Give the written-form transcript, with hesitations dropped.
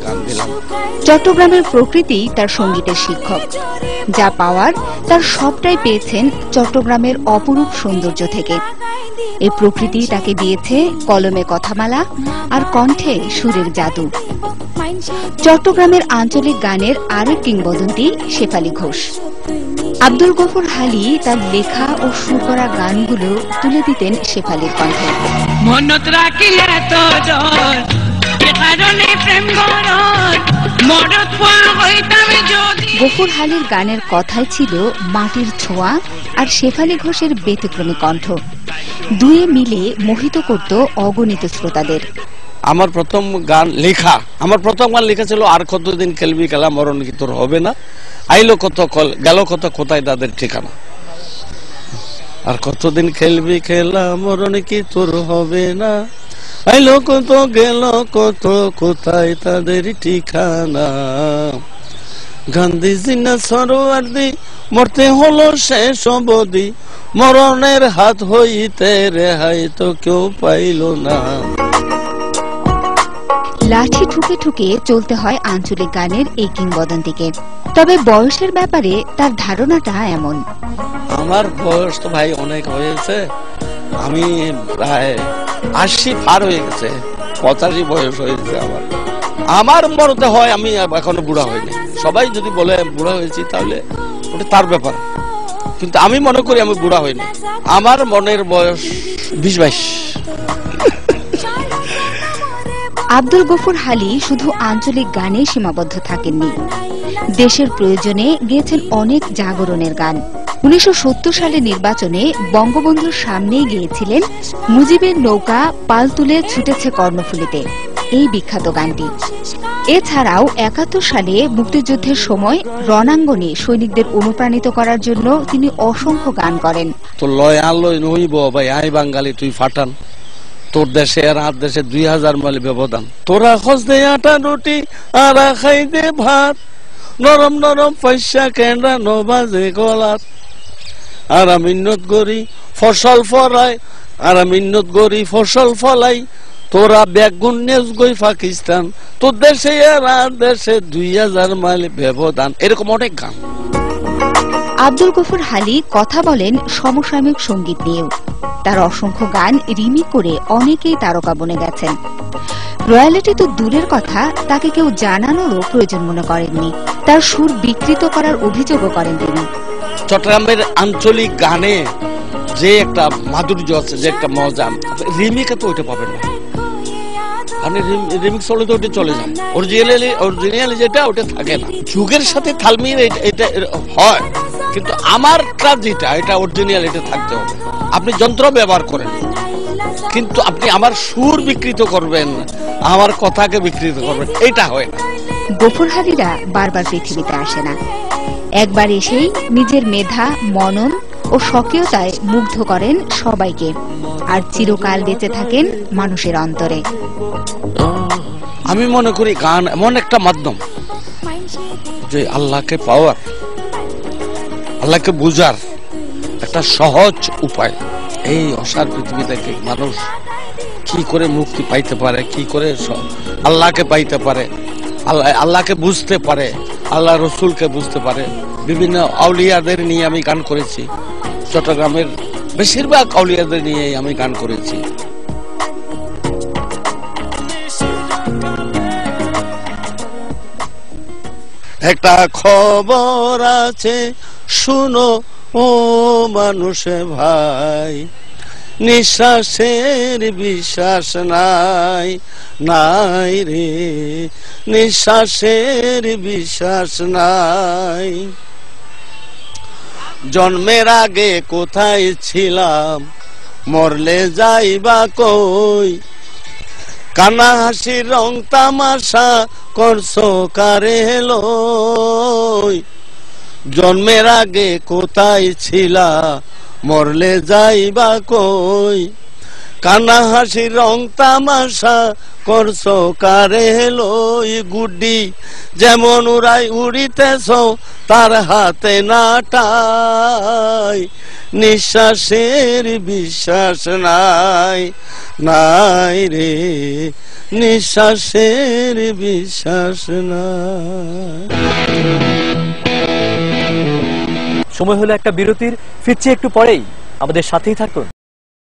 গান দিলাম। চট্টগ্রামের প্রকৃতি তার সঙ্গীতের শিক্ষক। যা পাওয়ার তার সবটাই পেয়েছেন চট্টগ্রামের অপরূপ সৌন্দর্য থেকে। এই প্রকৃতি তাকে দিয়েছে কলমে কথামালা আর কণ্ঠে সুরের জাদু। চট্টগ্রামের আঞ্চলিক গানের আরেক কিংবদন্তি শেফালী ঘোষ। আব্দুল গফুর হালি তার লেখা ও সুর করা গানগুলো তুলে দিতেন শেফালীর কণ্ঠে। গফুর হালির গানের কথাই ছিল মাটির ছোঁয়া আর শেফালী ঘোষের ব্যতিক্রমী কণ্ঠ। দুয়ে মিলে মোহিত করত অগণিত শ্রোতাদের। আমার প্রথম গান লেখা ছিল আর কতদিন খেলবি খেলা মরণ কি তোর হবে না, আইলো কত গেল কত কোথায় তাদের ঠিকানা। আর কতদিন খেলবি খেলা মরণ কি তোর হবে না, আইলো কত গেল কত কোথায় তাদের ঠিকানা। গান্ধীজি না সরোয়ার্দি মরতে হলো শেষ অবধি, মরণের হাত হইতে রেহাই তো কেউ পাইল না। লাঠি ঠুকে ঠুকে চলতে হয় আঞ্চলিক গানের এই কিংবদন্তিকে। তবে বয়সের ব্যাপারে তার ধারণাটা এমন। আমার বয়স তো ভাই অনেক হয়েছে, আমি প্রায় 80 পার হয়ে গেছে, 85 বয়স হয়েছে আমার মরতে হয়, আমি এখনো বুড়া হইনি। সবাই যদি বলে বুড়া হয়েছি তাহলে ওটা তার ব্যাপার, কিন্তু আমি মনে করি আমি বুড়া হইনি। আমার মনের বয়স 20-22। আব্দুল গফুর হালি শুধু আঞ্চলিক গানে সীমাবদ্ধ থাকেননি। দেশের প্রয়োজনে গেয়েছেন অনেক জাগরণের গান। 1970 সালের নির্বাচনে বঙ্গবন্ধুর সামনেই গেয়েছিলেন মুজিবের নৌকা পাল তুলে ছুটেছে কর্ণফুলীতে, এই বিখ্যাত গানটি। এছাড়াও 71 সালে মুক্তিযুদ্ধের সময় রণাঙ্গনে সৈনিকদের অনুপ্রাণিত করার জন্য তিনি অসংখ্য গান করেন। তো লয় আলোয় নইব ভাই আই বাঙালি তুই ফাটান, তোর দেশে আর আর দেশে 2000 মাইল ব্যবধান। তোরা খোঁজ দে আটা রুটি আর খাই দে ভাত, নরম নরম পয়সা কেন্দ্রা নবাজে গলাত। আর মিন্নত গড়ি ফসল ফলাই, তোরা বেগুন নেস গই পাকিস্তান, তোর দেশে আর আর দেশে 2000 মাইল ব্যবধান। এরকম অনেক গান। আব্দুল গফুর হালি কথা বলেন সমসাময়িক সঙ্গীত নিয়েও। তার অসংখ্য গান রিমিক করে অনেকেই তারকা বনে গেছেন। রয়্যালিটি তো দূরের কথা, তাকে কেউ জানানোরও প্রয়োজন মনে করেননি। তার সুর বিকৃত করার অভিযোগও করেন তিনি। চট্টগ্রামের আঞ্চলিক গানে যে একটা মাধুর্য আছে, যে একটা মজা, রিমিকে তো ওইটা পাবেন না। আপনি রিমিক্স হলে তো ওটা চলে যায়, অরিজিনালি যেটা ওটা থাকে না। যুগের সাথে তাল মিলিয়ে এটা হয়, কিন্তু আমারটা যেটা এটা অরিজিনাল, এটা থাকতে হবে। আপনি যন্ত্র ব্যবহার করেন, কিন্তু আপনি আমার সুর বিকৃত করবেন, আমার কথাকে বিকৃত করবেন, এটা হয় না। গফুর হালিরা বারবার পৃথিবীতে আসে না, একবার এসেই নিজের মেধা, মনন ও স্বকীয়তায় মুগ্ধ করেন সবাইকে, আর চিরকাল বেঁচে থাকেন মানুষের অন্তরে। আমি মনে করি গান এমন একটা মাধ্যম যে আল্লাহকে পাওয়ার, আল্লাহকে বুঝার একটা সহজ উপায়। এই অসার পৃথিবী থেকে মানুষ কি করে মুক্তি পাইতে পারে, কি করে আল্লাহকে পাইতে পারে, আল্লাহকে বুঝতে পারে, আল্লাহ রসুলকে বুঝতে পারে। বিভিন্ন আউলিয়াদের নিয়ে আমি গান করেছি, চট্টগ্রামের বেশিরভাগ আউলিয়াদের নিয়ে আমি গান করেছি। একটা খবর আছে শুনো ও মানুষে ভাই, নিঃশ্বাসের বিশ্বাস নাই, নাই রে নিঃশ্বাসের বিশ্বাস নাই। জন্মের আগে কোথায় ছিলাম, মরলে যাইবা কই, কানা হাসির রং তামাশা করছো কারে লই। জন্মের আগে কোথায় ছিলা, মরলে যাইবা কই, কান্না হাসি রং তামাশা করছো কারে লই গুড্ডি, যেমন উড়াই উড়িতেছ তার হাতে নাটাই, নিঃশ্বাসের বিশ্বাস নাই, নাই রে নিঃশ্বাসের বিশ্বাস নাই। সময় হলো একটা বিরতির, ফিরছি একটু পরেই, আমাদের সাথেই থাকুন।